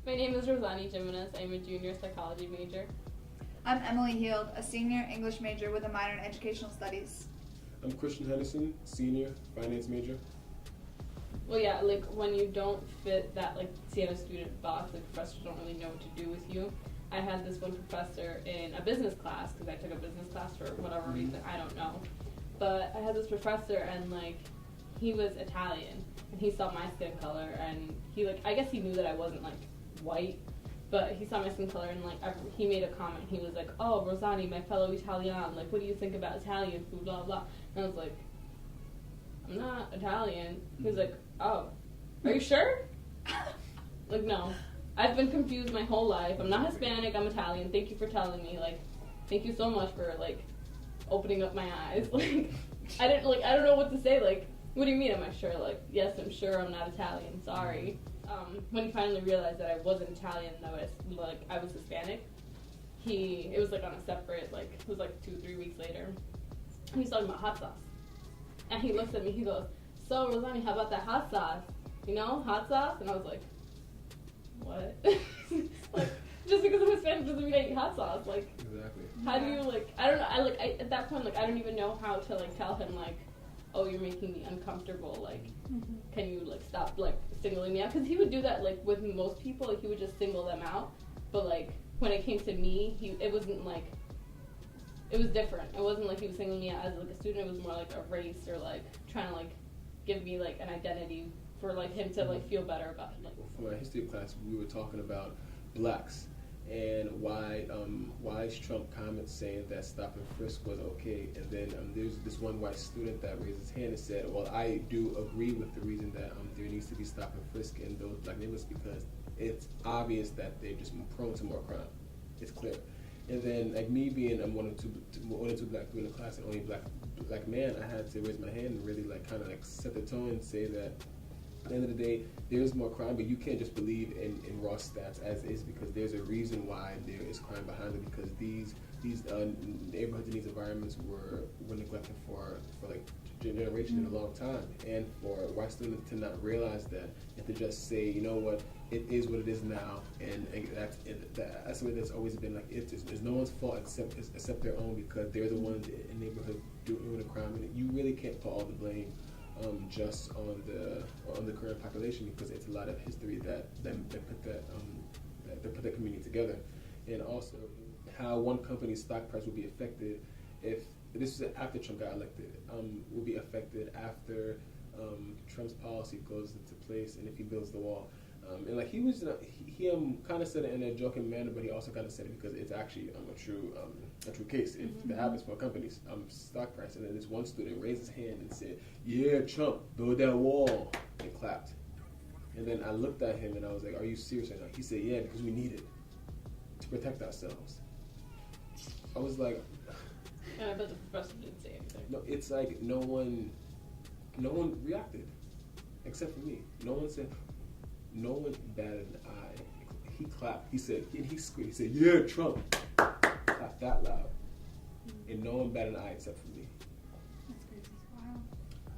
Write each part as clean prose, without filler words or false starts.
My name is Rosani Jimenez. I'm a junior psychology major. I'm Emily Heald, a senior English major with a minor in educational studies. I'm Christian Henderson, senior finance major. Well, yeah, like when you don't fit that like Siena student box, like professors don't really know what to do with you. I had this one professor in a business class because I took a business class for whatever reason, I don't know. But I had this professor and like he was Italian and he saw my skin color and he like I guess he knew that I wasn't like white, but he saw my skin color and like he made a comment. He was like, "Oh, Rosani, my fellow Italian, like what do you think about Italian food, blah blah." And I was like, "I'm not Italian." He was like, "Oh, are you sure?" Like, no. I've been confused my whole life. I'm not Hispanic, I'm Italian. Thank you for telling me. Like, thank you so much for, like, opening up my eyes. Like, I don't know what to say. Like, what do you mean, am I sure? Like, yes, I'm sure I'm not Italian. Sorry. When he finally realized that I wasn't Italian, though, I was Hispanic, it was, like, on a separate, like, it was, like, 2-3 weeks later. And he was talking about hot sauce. And he looks at me, he goes, "So, Rosani, how about that hot sauce? You know, hot sauce?" And I was like, what? Like, just because I'm Hispanic doesn't mean I eat hot sauce. Like, Exactly. how do you, like, I don't know. At that point, like, I don't even know how to, like, tell him, like, "Oh, you're making me uncomfortable. Like, can you, like, stop, like, singling me out?" Because he would do that, like, with most people. Like, he would just single them out. But, like, when it came to me, it wasn't, like, it was different. It wasn't like he was singling me out as, like, a student. It was more like a race or, like, trying to, like, give me, like, an identity for, like, him to, like, feel better about it. Like, For my history class, we were talking about blacks and why Trump comments saying that stop and frisk was okay, and then there's this one white student that raised his hand and said, "Well, I do agree with the reason that there needs to be stop and frisk in those black neighborhoods because it's obvious that they're just prone to more crime. It's clear." And then, like me being one or two black people in the class and only black man, I had to raise my hand and really like kind of like set the tone and say that at the end of the day, there is more crime, but you can't just believe in raw stats as is because there's a reason why there is crime behind it because these neighborhoods and these environments were neglected for like generation in a long time, and for white students to not realize that and to just say, you know what, it is what it is now, and that's the way that's always been. Like it's no one's fault except their own because they're the ones in the neighborhood doing the crime, and you really can't put all the blame just on the current population because it's a lot of history that put that community together, and also how one company's stock price will be affected if this is after Trump got elected, will be affected after Trump's policy goes into place and if he builds the wall. And like he kind of said it in a joking manner, but he also kind of said it because it's actually a true case. If that happens for a company's stock price, and then this one student raised his hand and said, "Yeah, Trump, build that wall," and clapped. And then I looked at him and I was like, "Are you serious right now?" He said, "Yeah, because we need it to protect ourselves." I was like, and I bet the professor didn't say anything. no, it's like no one reacted except for me. No one batted an eye. He clapped. He said, he screamed. He said, "Yeah, Trump." Clapped that loud. And no one batted an eye except for me. That's crazy. Wow.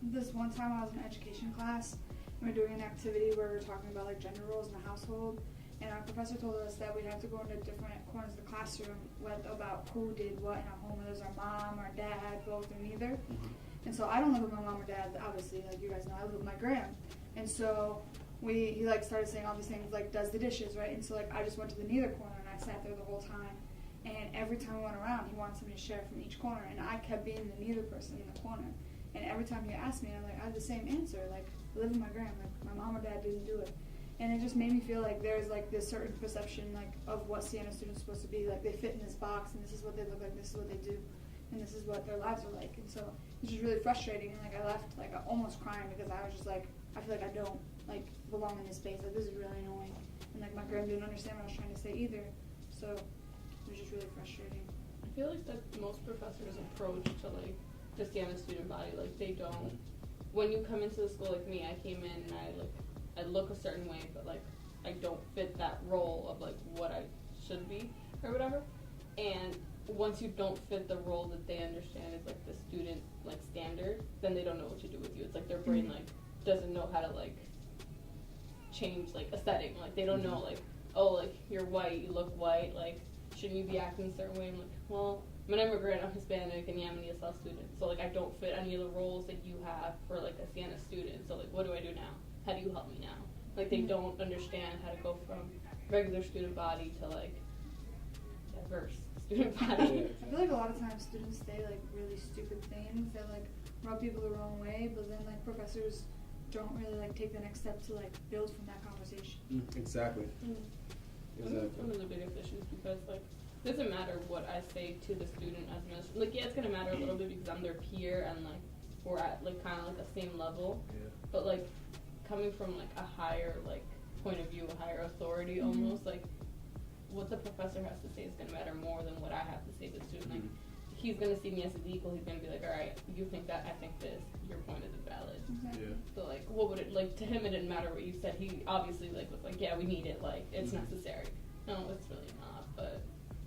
This one time I was in education class, and we were doing an activity where we were talking about like gender roles in the household, and our professor told us that we'd have to go into different corners of the classroom about who did what in our home, whether it was our mom, our dad, both, or neither. And so I don't live with my mom or dad, obviously, like you guys know, I live with my gram. And so he like started saying all these things like does the dishes, right? And so like I just went to the neither corner and I sat there the whole time. And every time we went around, he wanted somebody to share from each corner, and I kept being the neither person in the corner. And every time he asked me, I had the same answer, like I live with my gram, like my mom or dad didn't do it. And it just made me feel like there's like this certain perception like of what Siena students are supposed to be, like they fit in this box, and this is what they look like, this is what they do, and this is what their lives are like. And so it's just really frustrating, and like I left like almost crying because I was just like, I feel like I don't like belong in this space, like this is really annoying. And like my gram didn't understand what I was trying to say either, so it was just really frustrating. I feel like that most professors' approach to like the Siena student body, like they don't. When you come into the school like me, I came in and I look a certain way, but like I don't fit that role of like what I should be or whatever. And once you don't fit the role that they understand is like the student like standard, then they don't know what to do with you. It's like their brain like doesn't know how to like change like a setting. Like they don't know like oh, like, you're white, you look white, like, shouldn't you be acting a certain way? I'm like, well, I'm an immigrant, I'm Hispanic, and yeah, I'm an ESL student, so, like, I don't fit any of the roles that you have for, like, a Siena student, so, like, what do I do now? How do you help me now? Like, they don't understand how to go from regular student body to, like, diverse student body. I feel like a lot of times students say like really stupid things that like rub people the wrong way, but then like professors don't really like take the next step to like build from that conversation. Exactly. That's one of the biggest issues because like it doesn't matter what I say to the student as much. Like yeah, it's gonna matter a little bit because I'm their peer and like we're at like kind of like the same level. Yeah. But like coming from like a higher like point of view, a higher authority almost like what the professor has to say is gonna matter more than what I have to say to the student. Like he's gonna see me as his equal. He's gonna be like, all right, you think that, I think this. Your point isn't valid. Exactly. Yeah. So like, what would it like to him? It didn't matter what you said. He obviously like was like, yeah, we need it. Like it's necessary. No, it's really not. But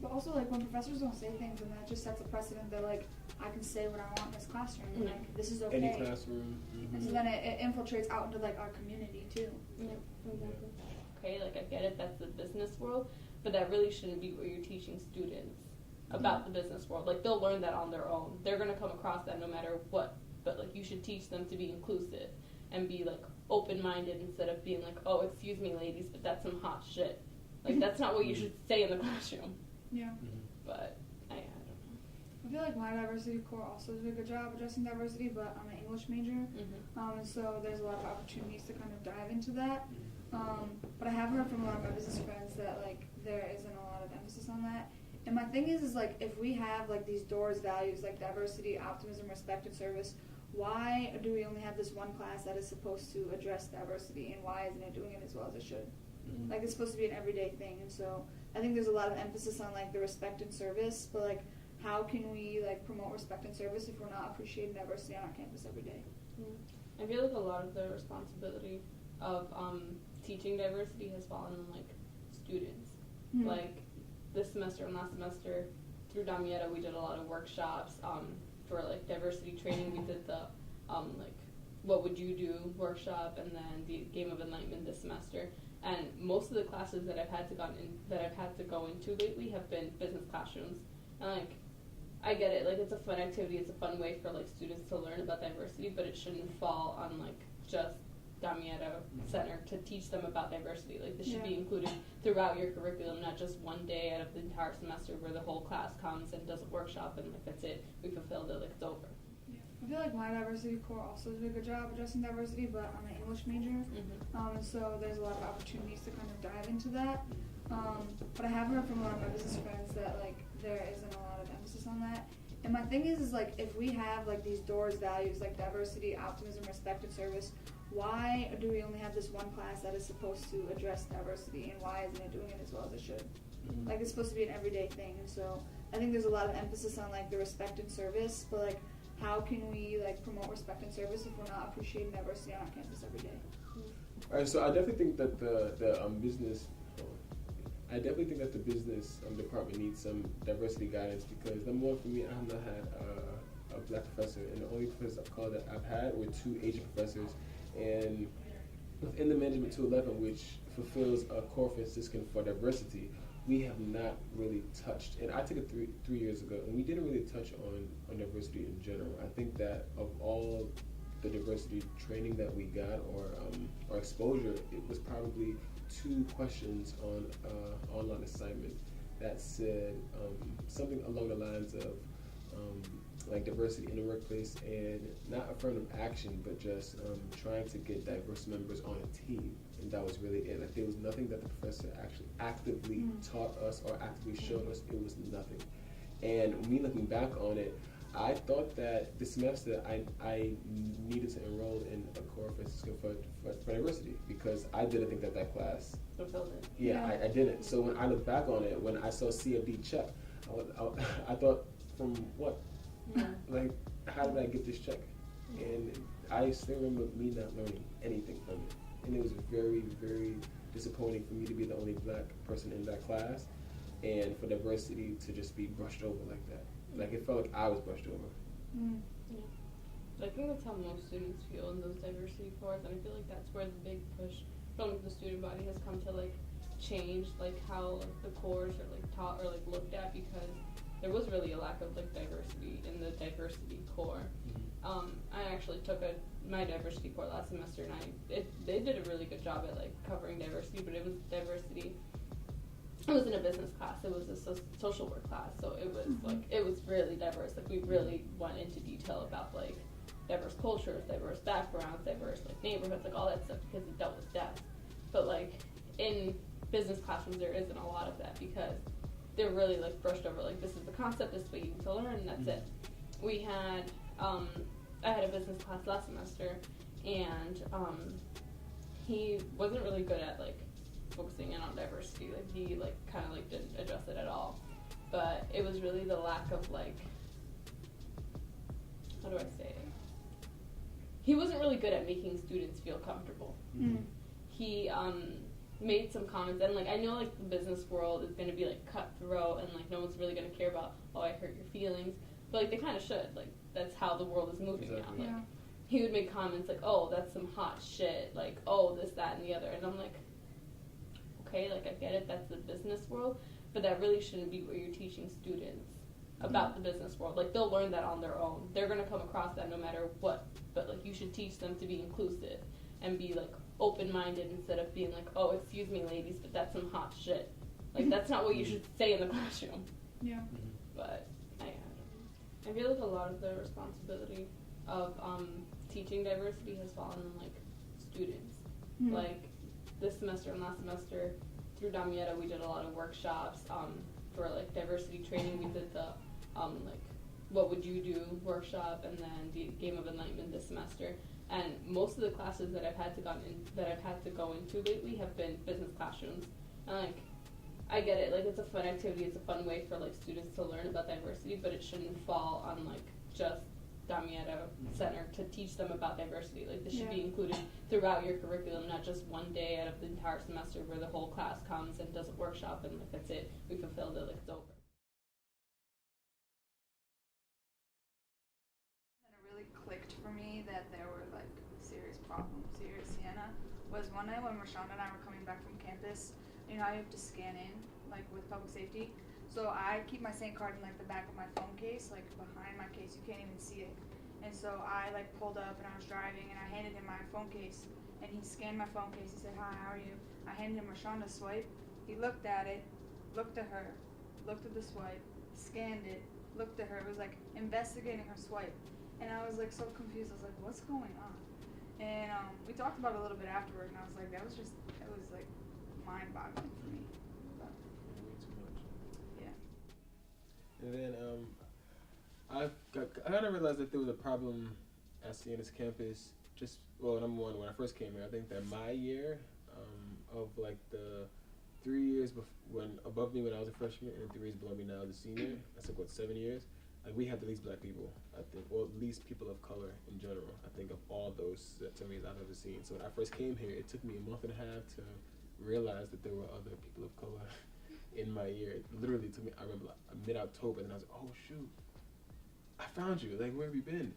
also like when professors don't say things, and that just sets a precedent that like I can say what I want in this classroom. And, like this is okay. Any classroom. And so then it infiltrates out into like our community too. yeah, exactly. Okay, like I get it. That's the business world, but that really shouldn't be what you're teaching students about the business world. Like they'll learn that on their own. They're gonna come across that no matter what. But like you should teach them to be inclusive and be like open-minded instead of being like, oh, excuse me, ladies, but that's some hot shit. Like that's not what you should say in the classroom. Yeah. But I don't know. I feel like my diversity core also does a good job addressing diversity, but I'm an English major, and so there's a lot of opportunities to kind of dive into that. But I have heard from a lot of my business friends that like there isn't a lot of emphasis on that. And my thing is like if we have like these doors values like diversity, optimism, respect, and service, why do we only have this one class that is supposed to address diversity, and why isn't it doing it as well as it should? Like it's supposed to be an everyday thing, and so I think there's a lot of emphasis on like the respect and service, but like how can we like promote respect and service if we're not appreciating diversity on our campus every day? I feel like a lot of the responsibility of teaching diversity has fallen on like students. Like this semester and last semester through Damietta we did a lot of workshops for like diversity training. We did the like what would you do workshop and then the game of enlightenment this semester. And most of the classes that I've had to go into lately have been business classrooms. And like I get it, like it's a fun activity, it's a fun way for like students to learn about diversity, but it shouldn't fall on like just Damietta Center to teach them about diversity. Like this should be included throughout your curriculum, not just one day out of the entire semester where the whole class comes and does a workshop and like that's it, we fulfilled it, like it's over. I feel like my diversity core also does a good job addressing diversity, but I'm an English major, and so there's a lot of opportunities to kind of dive into that. But I have heard from a lot of my business friends that like there isn't a lot of emphasis on that. And my thing is like if we have like these doors values like diversity, optimism, respect, and service, why do we only have this one class that is supposed to address diversity, and why isn't it doing it as well as it should? Like it's supposed to be an everyday thing, and so I think there's a lot of emphasis on like the respect and service, but like how can we like promote respect and service if we're not appreciating diversity on our campus every day? All right, so I definitely think that the business department needs some diversity guidance because number one for me, I have not had a black professor, and the only professors of color that I've had were 2 Asian professors, and within the Management 211, which fulfills a core Franciscan for diversity, we have not really touched, and I took it 3 years ago, and we didn't really touch on diversity in general. I think that of all the diversity training that we got or exposure, it was probably 2 questions on online assignment that said something along the lines of like diversity in the workplace and not affirmative action, but just trying to get diverse members on a team. And that was really it. Like there was nothing that the professor actually actively taught us or actively showed us. It was nothing. And me looking back on it, I thought that this semester I needed to enroll in a core Franciscan for diversity because I didn't think that class fulfilled it. Yeah, I didn't. So when I look back on it, when I saw CFD check, I thought from what? Like, how did I get this check? And I still remember me not learning anything from it. And it was very, very disappointing for me to be the only black person in that class and for diversity to just be brushed over like that. Like, it felt like I was brushed over. I think that's how most students feel in those diversity cores, and I feel like that's where the big push from the student body has come to, like, changed like how like, the cores are like taught or like looked at, because there was really a lack of like diversity in the diversity core. I actually took my diversity core last semester, and they did a really good job at like covering diversity, but it was diversity. It wasn't a business class; it was a social work class, so it was like it was really diverse. Like we really went into detail about like diverse cultures, diverse backgrounds, diverse like neighborhoods, like all that stuff, because it dealt with death. But like in business classrooms, there isn't a lot of that, because they're really like brushed over. Like this is the concept, this is what you need to learn, and that's it. We had I had a business class last semester, and he wasn't really good at like focusing in on diversity. Like he like kind of like didn't address it at all. But it was really the lack of like, how do I say it? He wasn't really good at making students feel comfortable. He made some comments, and like I know like the business world is going to be like cutthroat, and like no one's really going to care about, oh, I hurt your feelings, but like they kind of should. Like that's how the world is moving now. Like he would make comments like, oh, that's some hot shit, like, oh, this, that, and the other, and I'm like, okay, like I get it, that's the business world, but that really shouldn't be what you're teaching students about the business world. Like they'll learn that on their own. They're gonna come across that no matter what, but like you should teach them to be inclusive and be like open-minded, instead of being like, oh, excuse me ladies, but that's some hot shit. Like that's not what you should say in the classroom. But I feel like a lot of the responsibility of teaching diversity has fallen on like students. Like this semester and last semester through Damietta, we did a lot of workshops for like diversity training. We did the like what would you do workshop, and then the game of enlightenment this semester. And most of the classes that I've had to go into lately have been business classrooms. And like I get it, like it's a fun activity, it's a fun way for like students to learn about diversity, but it shouldn't fall on like just Damietta Center to teach them about diversity. Like this should be included throughout your curriculum, not just one day out of the entire semester where the whole class comes and does a workshop and like that's it, we fulfilled it, like it's over. And it really clicked for me that there were like serious problems here at Siena was one night when Rashawn and I were coming back from campus. You know how you have to scan in like with public safety, so I keep my SANT card in like the back of my phone case, like behind my case, you can't even see it. And so I like pulled up and I was driving and I handed him my phone case, and he scanned my phone case. He said, hi, how are you? I handed him Rashonda's swipe. He looked at it, looked at her, looked at the swipe, scanned it, looked at her. It was like investigating her swipe. And I was like so confused. I was like, what's going on? And we talked about it a little bit afterward, and I was like, it was like mind-boggling for me. But, Way too much. yeah. And then I kind of realized that there was a problem at Siena's campus. Just number one, when I first came here, I think that my year of like the 3 years above me when I was a freshman, and 3 years below me now as a senior, that's like 7 years. Like we had the least black people, I think, or at least people of color in general. I think of all those series I've ever seen. So when I first came here, it took me a month and a half to realize that there were other people of color in my year. It literally took me, I remember like mid-October, and I was like, oh shoot, I found you, like where have you been?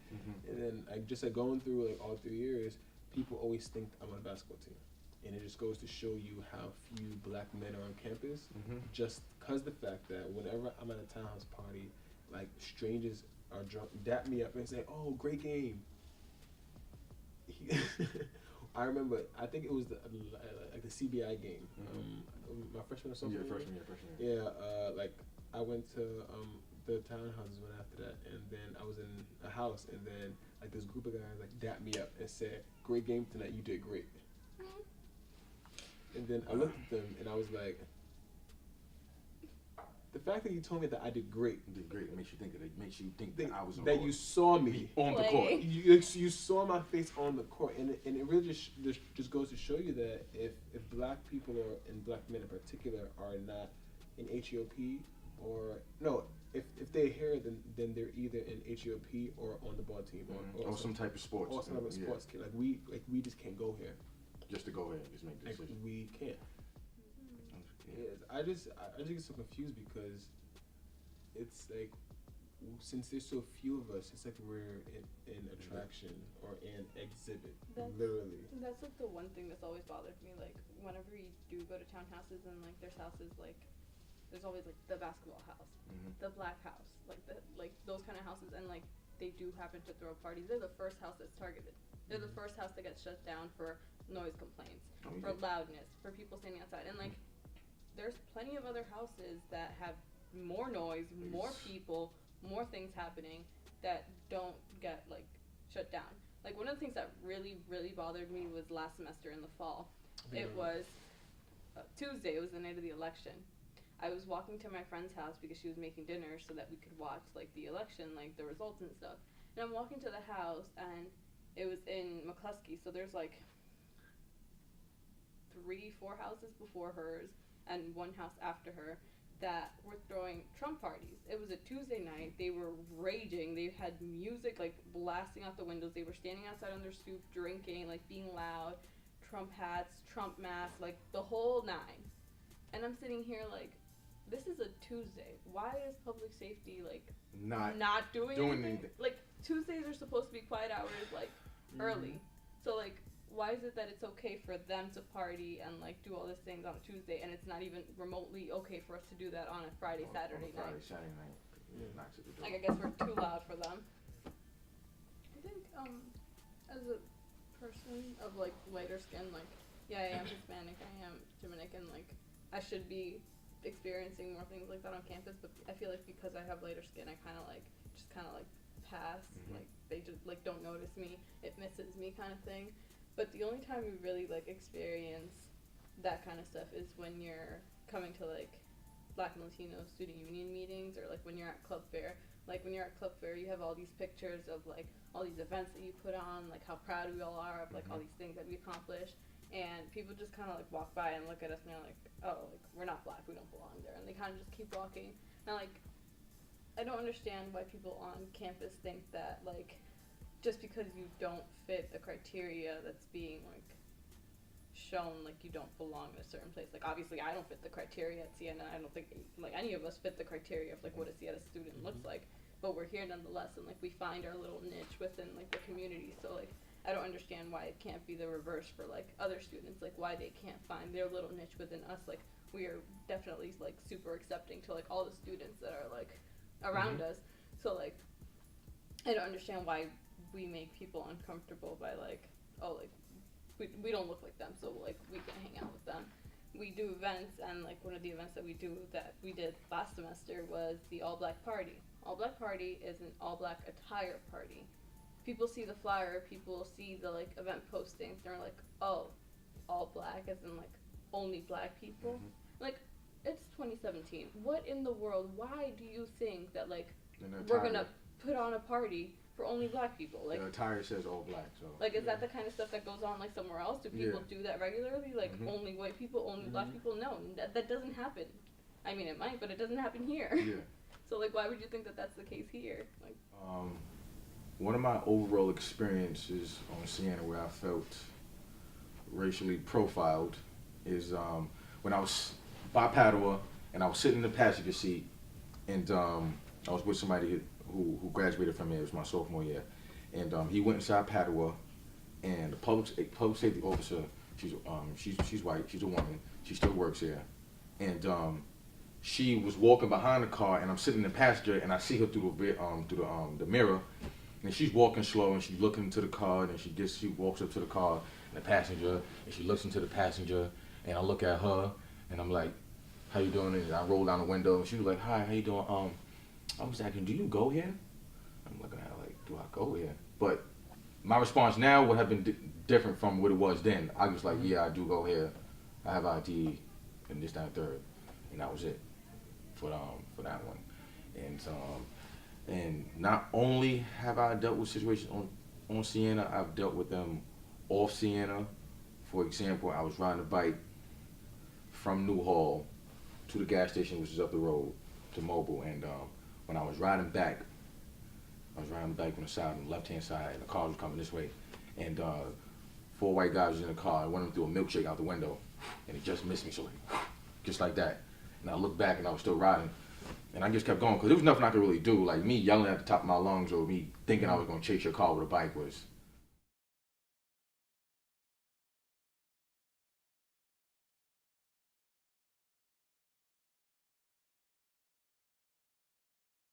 And then I just like going through like all 3 years, people always think I'm on a basketball team. And it just goes to show you how few black men are on campus, just because the fact that whenever I'm at a townhouse party, like strangers are drunk, dap me up and say, oh, great game. I remember, I think it was the CBI game, my freshman or something. Yeah, freshman year. Yeah, like I went to the townhouses one after that, and then I was in a house, and then like this group of guys like dapped me up and said, great game tonight, you did great. And then I looked at them and I was like, the fact that you told me that I did great. You did great. It makes you think that I was on that court. You saw me on the court. You saw my face on the court, and it really just goes to show you that if black people and black men in particular are not in HEOP or no, if they're here, then they're either in HEOP or on the ball team or some type of sports. Or some type of sports kid. Like we just can't go here. Just to go ahead and just make the decision. Like we can't. Yes, I just get so confused because it's like since there's so few of us, it's like we're in attraction or in exhibit, That's- literally. That's like the one thing that's always bothered me. Like whenever you do go to townhouses and like there's houses like there's always like the basketball house, the black house, like those kind of houses, and like they do happen to throw parties. They're the first house that's targeted. They're the first house that gets shut down for noise complaints, for loudness, for people standing outside, and like there's plenty of other houses that have more noise, more people, more things happening that don't get like shut down. Like one of the things that really bothered me was last semester in the fall. Yeah. It was Tuesday. It was the night of the election. I was walking to my friend's house because she was making dinner so that we could watch like the election, like the results and stuff. And I'm walking to the house, and it was in McCluskey, so there's like 3-4 houses before hers and one house after her that were throwing Trump parties. It was a Tuesday night. They were raging. They had music like blasting out the windows. They were standing outside on their stoop drinking, like being loud, Trump hats, Trump masks, like the whole nine. And I'm sitting here like, this is a Tuesday. Why is public safety like not doing anything? Like Tuesdays are supposed to be quiet hours, like early. So like, why is it that it's okay for them to party and like do all these things on a Tuesday, and it's not even remotely okay for us to do that on a Friday, Saturday night? Yeah, knocks at the door. Like I guess we're too loud for them. I think as a person of like lighter skin, like yeah, I am Hispanic, I am Dominican, like I should be experiencing more things like that on campus, but I feel like because I have lighter skin, I kind of like just kind of like pass, like they just like don't notice me, it misses me kind of thing. But the only time we really like experience that kind of stuff is when you're coming to like Black and Latino student union meetings, or like when you're at club fair. Like when you're at club fair, you have all these pictures of like all these events that you put on, like how proud we all are of like all these things that we accomplished. And people just kind of like walk by and look at us and they're like, oh, like we're not black, we don't belong there. And they kind of just keep walking. And like, I don't understand why people on campus think that like, just because you don't fit the criteria that's being like shown, like you don't belong in a certain place. Like obviously I don't fit the criteria at Siena. I don't think like any of us fit the criteria of like what a Siena student looks like. But we're here nonetheless, and like we find our little niche within like the community. So like, I don't understand why it can't be the reverse for like other students, like why they can't find their little niche within us. Like we are definitely like super accepting to like all the students that are like around us. So like I don't understand why we make people uncomfortable by like, oh like we don't look like them, so like we can hang out with them. We do events, and like one of the events that we did last semester was the All Black Party. All Black Party is an all black attire party. People see the flyer, people see the like event postings, they're like, oh, all black, as in like only black people. Like, it's 2017. What in the world? Why do you think that like we're gonna put on a party for only black people? Like the attire says all black, so like is that the kind of stuff that goes on like somewhere else? Do people do that regularly? Like only white people, only black people? No, that doesn't happen. I mean, it might, but it doesn't happen here. Yeah. So like, why would you think that that's the case here? Like, one of my overall experiences on Siena where I felt racially profiled is when I was by Padua and I was sitting in the passenger seat, and I was with somebody who graduated from me. It was my sophomore year, and he went inside Padua, and the public safety officer, she's white, she's a woman, she still works here, and she was walking behind the car, and I'm sitting in the passenger, and I see her through the mirror, and she's walking slow, and she's looking into the car, and she walks up to the car, and the passenger, and she looks into the passenger, and I look at her, and I'm like, how you doing? And I roll down the window, and she was like, hi, how you doing? I was asking, do you go here? I'm looking at her like, do I go here? But my response now would have been different from what it was then. I was like, yeah, I do go here. I have ID, and this, that, and third, and that was it for that one. And not only have I dealt with situations on Siena, I've dealt with them off Siena. For example, I was riding a bike from Newhall to the gas station, which is up the road, to Mobile, and when I was riding back on the side, on the left-hand side, and the car was coming this way, and 4 white guys was in the car, and one of them threw a milkshake out the window, and it just missed me, so like, just like that. And I looked back, and I was still riding, And I just kept going because there was nothing I could really do. Like me yelling at the top of my lungs or me thinking I was going to chase your car with a bike was